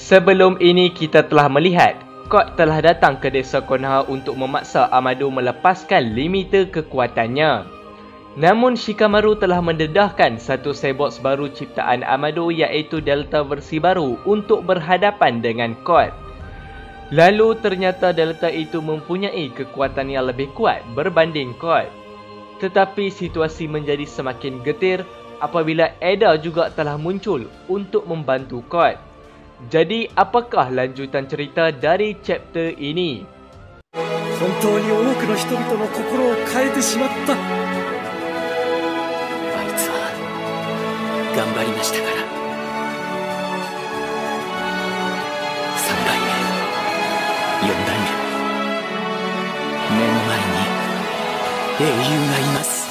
Sebelum ini kita telah melihat Code telah datang ke desa Konoha untuk memaksa Amado melepaskan limiter kekuatannya. Namun Shikamaru telah mendedahkan satu cyborg baru ciptaan Amado iaitu Delta versi baru untuk berhadapan dengan Code. Lalu ternyata Delta itu mempunyai kekuatan yang lebih kuat berbanding Code. Tetapi situasi menjadi semakin getir apabila Ada juga telah muncul untuk membantu Code. Jadi, apakah lanjutan cerita dari chapter ini? 本当に多くの人々の心を変えてしまった。あいつは頑張りましたから。3代目、4代目、目の前に英雄がいます。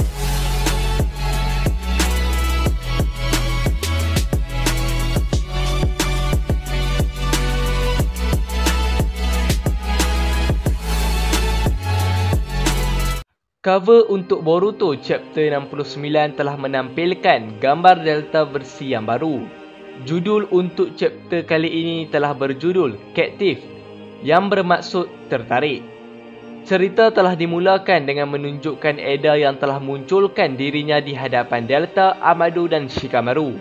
Cover untuk Boruto chapter 69 telah menampilkan gambar Delta versi yang baru. Judul untuk chapter kali ini telah berjudul Captive, yang bermaksud tertarik. Cerita telah dimulakan dengan menunjukkan Ada yang telah munculkan dirinya di hadapan Delta, Amado dan Shikamaru.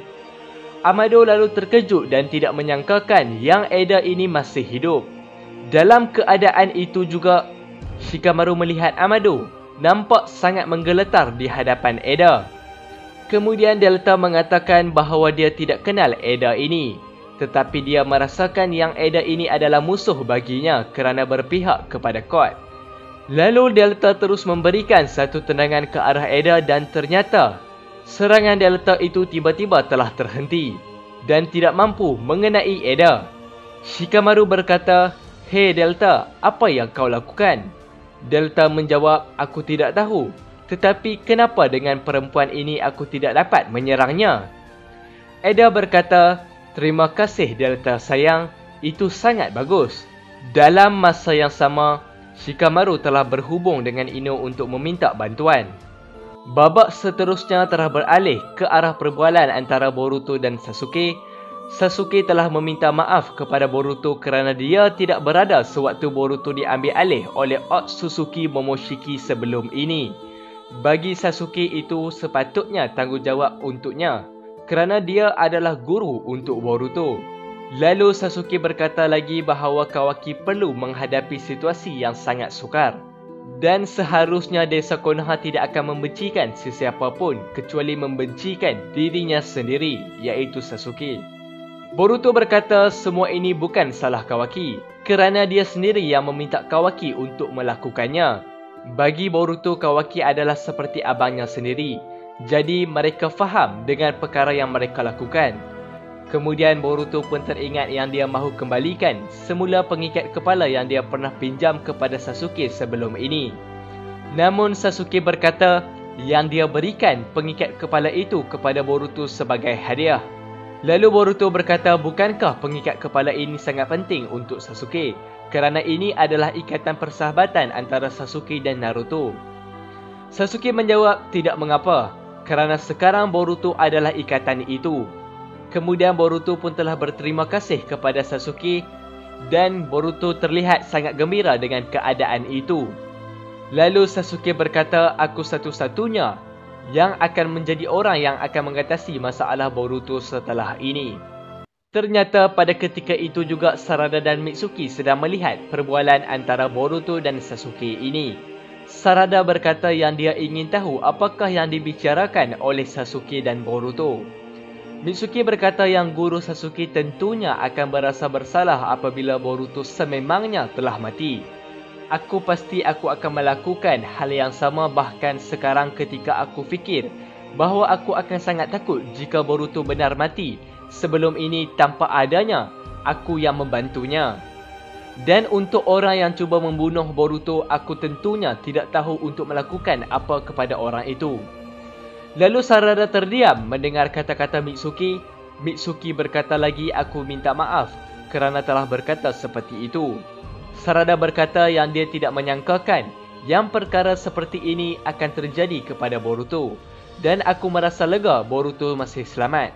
Amado lalu terkejut dan tidak menyangkakan yang Ada ini masih hidup. Dalam keadaan itu juga, Shikamaru melihat Amado nampak sangat menggeletar di hadapan Ada. Kemudian Delta mengatakan bahawa dia tidak kenal Ada ini, tetapi dia merasakan yang Ada ini adalah musuh baginya kerana berpihak kepada Code. Lalu Delta terus memberikan satu tendangan ke arah Ada dan ternyata serangan Delta itu tiba-tiba telah terhenti dan tidak mampu mengenai Ada. Shikamaru berkata, "Hei Delta, apa yang kau lakukan?" Delta menjawab, "Aku tidak tahu. Tetapi kenapa dengan perempuan ini aku tidak dapat menyerangnya?" Ada berkata, "Terima kasih Delta sayang, itu sangat bagus." Dalam masa yang sama, Shikamaru telah berhubung dengan Ino untuk meminta bantuan. Babak seterusnya telah beralih ke arah perbualan antara Boruto dan Sasuke. Sasuke telah meminta maaf kepada Boruto kerana dia tidak berada sewaktu Boruto diambil alih oleh Otsutsuki Momoshiki sebelum ini. Bagi Sasuke itu sepatutnya tanggungjawab untuknya kerana dia adalah guru untuk Boruto. Lalu Sasuke berkata lagi bahawa Kawaki perlu menghadapi situasi yang sangat sukar. Dan seharusnya desa Konoha tidak akan membencikan sesiapa pun kecuali membencikan dirinya sendiri, iaitu Sasuke. Boruto berkata semua ini bukan salah Kawaki kerana dia sendiri yang meminta Kawaki untuk melakukannya. Bagi Boruto, Kawaki adalah seperti abangnya sendiri. Jadi mereka faham dengan perkara yang mereka lakukan. Kemudian Boruto pun teringat yang dia mahu kembalikan semula pengikat kepala yang dia pernah pinjam kepada Sasuke sebelum ini. Namun Sasuke berkata yang dia berikan pengikat kepala itu kepada Boruto sebagai hadiah. Lalu Boruto berkata, bukankah pengikat kepala ini sangat penting untuk Sasuke? Kerana ini adalah ikatan persahabatan antara Sasuke dan Naruto. Sasuke menjawab, tidak mengapa, kerana sekarang Boruto adalah ikatan itu. Kemudian Boruto pun telah berterima kasih kepada Sasuke dan Boruto terlihat sangat gembira dengan keadaan itu. Lalu Sasuke berkata, aku satu-satunya yang akan menjadi orang yang akan mengatasi masalah Boruto setelah ini. Ternyata pada ketika itu juga Sarada dan Mitsuki sedang melihat perbualan antara Boruto dan Sasuke ini. Sarada berkata yang dia ingin tahu apakah yang dibicarakan oleh Sasuke dan Boruto. Mitsuki berkata yang guru Sasuke tentunya akan berasa bersalah apabila Boruto sememangnya telah mati. Aku pasti aku akan melakukan hal yang sama bahkan sekarang ketika aku fikir bahawa aku akan sangat takut jika Boruto benar mati sebelum ini tanpa adanya aku yang membantunya. Dan untuk orang yang cuba membunuh Boruto, aku tentunya tidak tahu untuk melakukan apa kepada orang itu. Lalu Sarada terdiam mendengar kata-kata Mitsuki. Mitsuki berkata lagi, aku minta maaf kerana telah berkata seperti itu. Sarada berkata yang dia tidak menyangkakan yang perkara seperti ini akan terjadi kepada Boruto. Dan aku merasa lega Boruto masih selamat.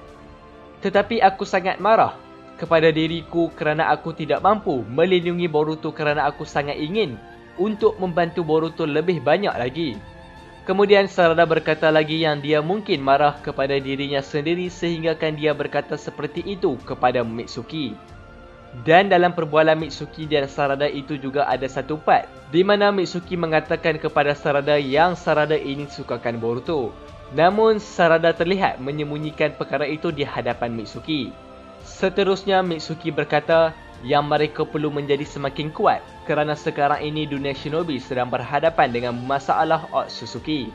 Tetapi aku sangat marah kepada diriku kerana aku tidak mampu melindungi Boruto kerana aku sangat ingin untuk membantu Boruto lebih banyak lagi. Kemudian Sarada berkata lagi yang dia mungkin marah kepada dirinya sendiri sehinggakan dia berkata seperti itu kepada Mitsuki. Dan dalam perbualan Mitsuki dan Sarada itu juga ada satu part di mana Mitsuki mengatakan kepada Sarada yang Sarada ini sukakan Boruto. Namun Sarada terlihat menyembunyikan perkara itu di hadapan Mitsuki. Seterusnya Mitsuki berkata yang mereka perlu menjadi semakin kuat kerana sekarang ini dunia shinobi sedang berhadapan dengan masalah Otsutsuki.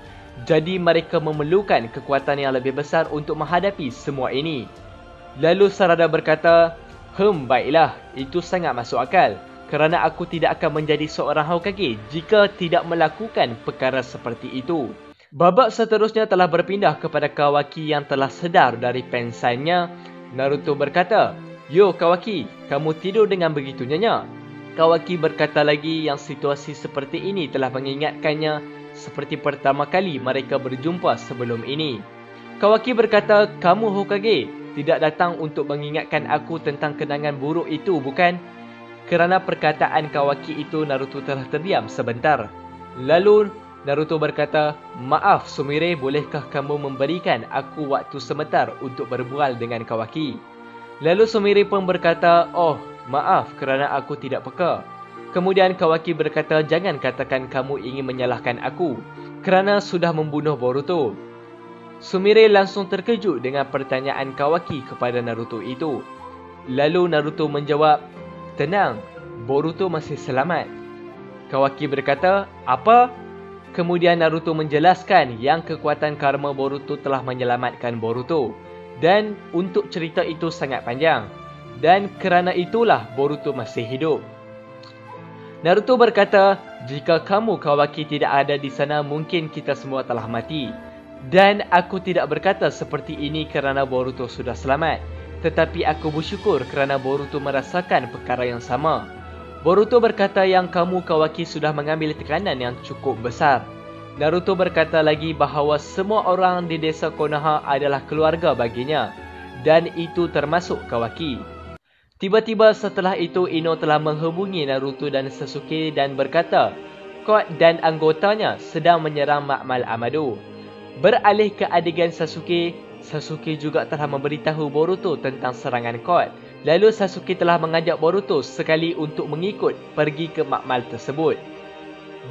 Jadi mereka memerlukan kekuatan yang lebih besar untuk menghadapi semua ini. Lalu Sarada berkata, baiklah, itu sangat masuk akal kerana aku tidak akan menjadi seorang Hokage jika tidak melakukan perkara seperti itu. Babak seterusnya telah berpindah kepada Kawaki yang telah sedar dari pensannya. Naruto berkata, "Yo Kawaki, kamu tidur dengan begitu nyenyak." Kawaki berkata lagi yang situasi seperti ini telah mengingatkannya seperti pertama kali mereka berjumpa sebelum ini. Kawaki berkata, "Kamu Hokage tidak datang untuk mengingatkan aku tentang kenangan buruk itu, bukan?" Kerana perkataan Kawaki itu, Naruto telah terdiam sebentar. Lalu Naruto berkata, "Maaf Sumire, bolehkah kamu memberikan aku waktu sebentar untuk berbual dengan Kawaki?" Lalu Sumire pun berkata, "Oh, maaf kerana aku tidak peka." Kemudian Kawaki berkata, "Jangan katakan kamu ingin menyalahkan aku kerana sudah membunuh Boruto." Sumire langsung terkejut dengan pertanyaan Kawaki kepada Naruto itu. Lalu Naruto menjawab, "Tenang, Boruto masih selamat." Kawaki berkata, "Apa?" Kemudian Naruto menjelaskan yang kekuatan karma Boruto telah menyelamatkan Boruto. Dan untuk cerita itu sangat panjang. Dan kerana itulah Boruto masih hidup. Naruto berkata, "Jika kamu Kawaki tidak ada di sana, mungkin kita semua telah mati. Dan aku tidak berkata seperti ini kerana Boruto sudah selamat. Tetapi aku bersyukur kerana Boruto merasakan perkara yang sama." Boruto berkata yang kamu Kawaki sudah mengambil tekanan yang cukup besar. Naruto berkata lagi bahawa semua orang di desa Konoha adalah keluarga baginya. Dan itu termasuk Kawaki. Tiba-tiba setelah itu Ino telah menghubungi Naruto dan Sasuke dan berkata, Code dan anggotanya sedang menyerang Makmal Amado. Beralih ke adegan Sasuke, Sasuke juga telah memberitahu Boruto tentang serangan Code. Lalu Sasuke telah mengajak Boruto sekali untuk mengikut pergi ke makmal tersebut.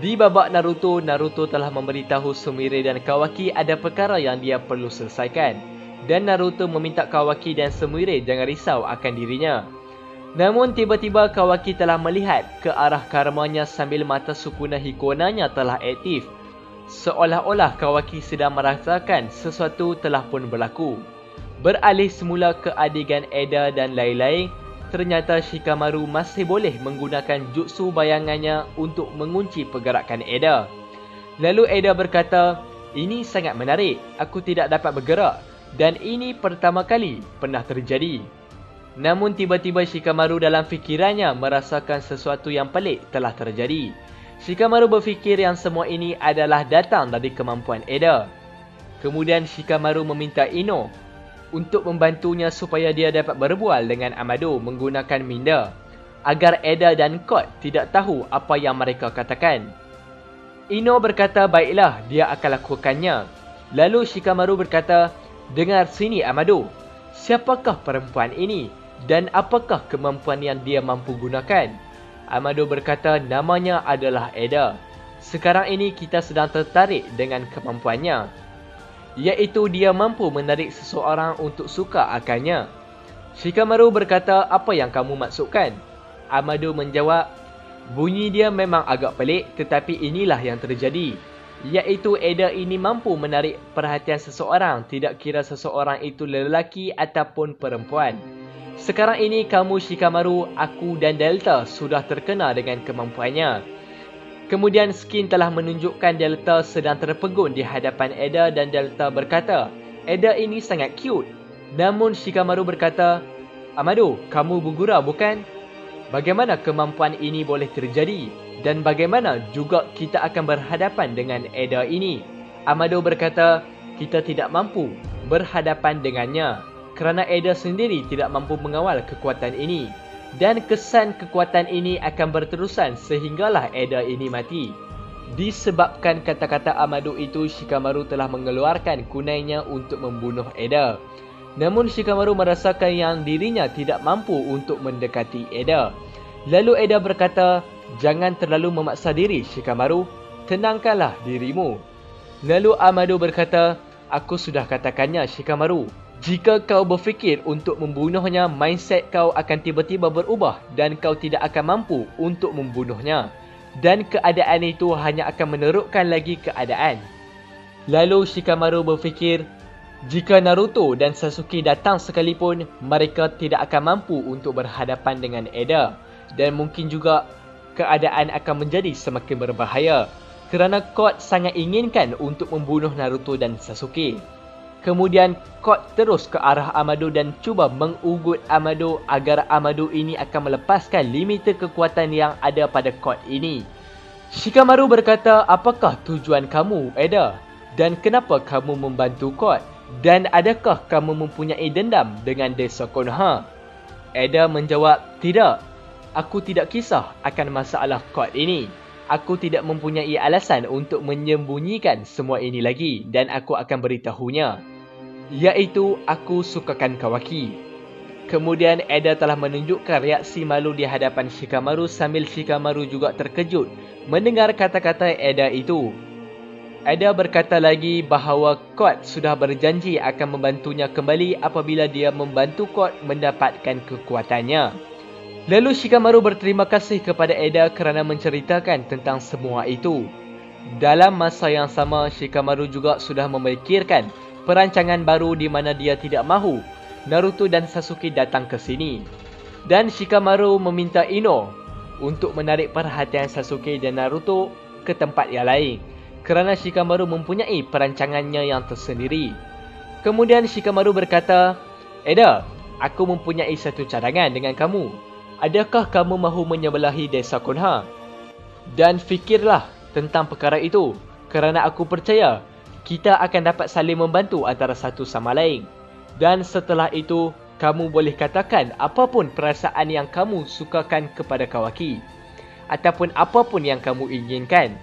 Di babak Naruto, Naruto telah memberitahu Sumire dan Kawaki ada perkara yang dia perlu selesaikan. Dan Naruto meminta Kawaki dan Sumire jangan risau akan dirinya. Namun tiba-tiba Kawaki telah melihat ke arah karmanya sambil mata Sukuna Hikonanya telah aktif. Seolah-olah Kawaki sedang merasakan sesuatu telah pun berlaku. Beralih semula ke adegan Eda dan lain-lain, ternyata Shikamaru masih boleh menggunakan jutsu bayangannya untuk mengunci pergerakan Eda. Lalu Eda berkata, "Ini sangat menarik, aku tidak dapat bergerak dan ini pertama kali pernah terjadi." Namun tiba-tiba Shikamaru dalam fikirannya merasakan sesuatu yang pelik telah terjadi. Shikamaru berfikir yang semua ini adalah datang dari kemampuan Eda. Kemudian Shikamaru meminta Ino untuk membantunya supaya dia dapat berbual dengan Amado menggunakan minda agar Eda dan Code tidak tahu apa yang mereka katakan. Ino berkata baiklah, dia akan lakukannya. Lalu Shikamaru berkata, "Dengar sini Amado, siapakah perempuan ini dan apakah kemampuan yang dia mampu gunakan?" Amado berkata namanya adalah Eda. Sekarang ini kita sedang tertarik dengan kemampuannya, iaitu dia mampu menarik seseorang untuk suka akannya. Shikamaru berkata, "Apa yang kamu maksudkan?" Amado menjawab, "Bunyi dia memang agak pelik tetapi inilah yang terjadi. Iaitu Eda ini mampu menarik perhatian seseorang tidak kira seseorang itu lelaki ataupun perempuan. Sekarang ini kamu Shikamaru, aku dan Delta sudah terkenal dengan kemampuannya." Kemudian skin telah menunjukkan Delta sedang terpegun di hadapan Eda dan Delta berkata, "Eda ini sangat cute." Namun Shikamaru berkata, "Amado, kamu bergurau bukan? Bagaimana kemampuan ini boleh terjadi? Dan bagaimana juga kita akan berhadapan dengan Eda ini?" Amado berkata, "Kita tidak mampu berhadapan dengannya kerana Eda sendiri tidak mampu mengawal kekuatan ini. Dan kesan kekuatan ini akan berterusan sehinggalah Eda ini mati. Disebabkan kata-kata Amado itu, Shikamaru telah mengeluarkan kunainya untuk membunuh Eda. Namun Shikamaru merasakan yang dirinya tidak mampu untuk mendekati Eda. Lalu Eda berkata, "Jangan terlalu memaksa diri, Shikamaru. Tenangkanlah dirimu." Lalu Amado berkata, "Aku sudah katakannya, Shikamaru. Jika kau berfikir untuk membunuhnya, mindset kau akan tiba-tiba berubah dan kau tidak akan mampu untuk membunuhnya. Dan keadaan itu hanya akan menerukkan lagi keadaan." Lalu Shikamaru berfikir, jika Naruto dan Sasuke datang sekalipun, mereka tidak akan mampu untuk berhadapan dengan Eda. Dan mungkin juga keadaan akan menjadi semakin berbahaya kerana Code sangat inginkan untuk membunuh Naruto dan Sasuke. Kemudian Code terus ke arah Amado dan cuba mengugut Amado agar Amado ini akan melepaskan limiter kekuatan yang ada pada Code ini. Shikamaru berkata, "Apakah tujuan kamu, Eda? Dan kenapa kamu membantu Code? Dan adakah kamu mempunyai dendam dengan desa Konoha?" Eda menjawab, "Tidak. Aku tidak kisah akan masalah Code ini. Aku tidak mempunyai alasan untuk menyembunyikan semua ini lagi dan aku akan beritahunya. Iaitu aku sukakan Kawaki." Kemudian Eda telah menunjukkan reaksi malu di hadapan Shikamaru sambil Shikamaru juga terkejut mendengar kata-kata Eda itu. Eda berkata lagi bahawa Code sudah berjanji akan membantunya kembali apabila dia membantu Code mendapatkan kekuatannya. Lalu Shikamaru berterima kasih kepada Eda kerana menceritakan tentang semua itu. Dalam masa yang sama, Shikamaru juga sudah memikirkan perancangan baru di mana dia tidak mahu Naruto dan Sasuke datang ke sini. Dan Shikamaru meminta Ino untuk menarik perhatian Sasuke dan Naruto ke tempat yang lain kerana Shikamaru mempunyai perancangannya yang tersendiri. Kemudian Shikamaru berkata, "Eda, aku mempunyai satu cadangan dengan kamu. Adakah kamu mahu menyebelahi desa Konoha? Dan fikirlah tentang perkara itu kerana aku percaya kita akan dapat saling membantu antara satu sama lain. Dan setelah itu, kamu boleh katakan apapun perasaan yang kamu sukakan kepada Kawaki. Ataupun apapun yang kamu inginkan."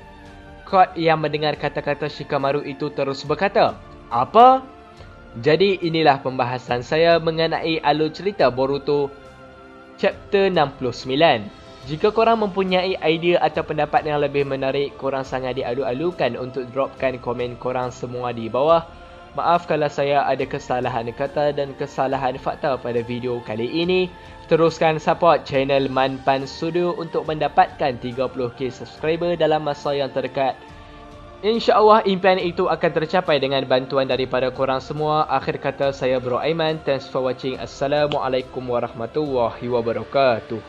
Code yang mendengar kata-kata Shikamaru itu terus berkata, "Apa?" Jadi inilah pembahasan saya mengenai alur cerita Boruto Chapter 69. Jika korang mempunyai idea atau pendapat yang lebih menarik, korang sangat dialu-alukan untuk dropkan komen korang semua di bawah. Maaf kalau saya ada kesalahan kata dan kesalahan fakta pada video kali ini. Teruskan support channel Manpan Studio untuk mendapatkan 30k subscriber dalam masa yang terdekat. InsyaAllah impian itu akan tercapai dengan bantuan daripada korang semua. Akhir kata, saya Bro Aiman. Thanks for watching. Assalamualaikum warahmatullahi wabarakatuh.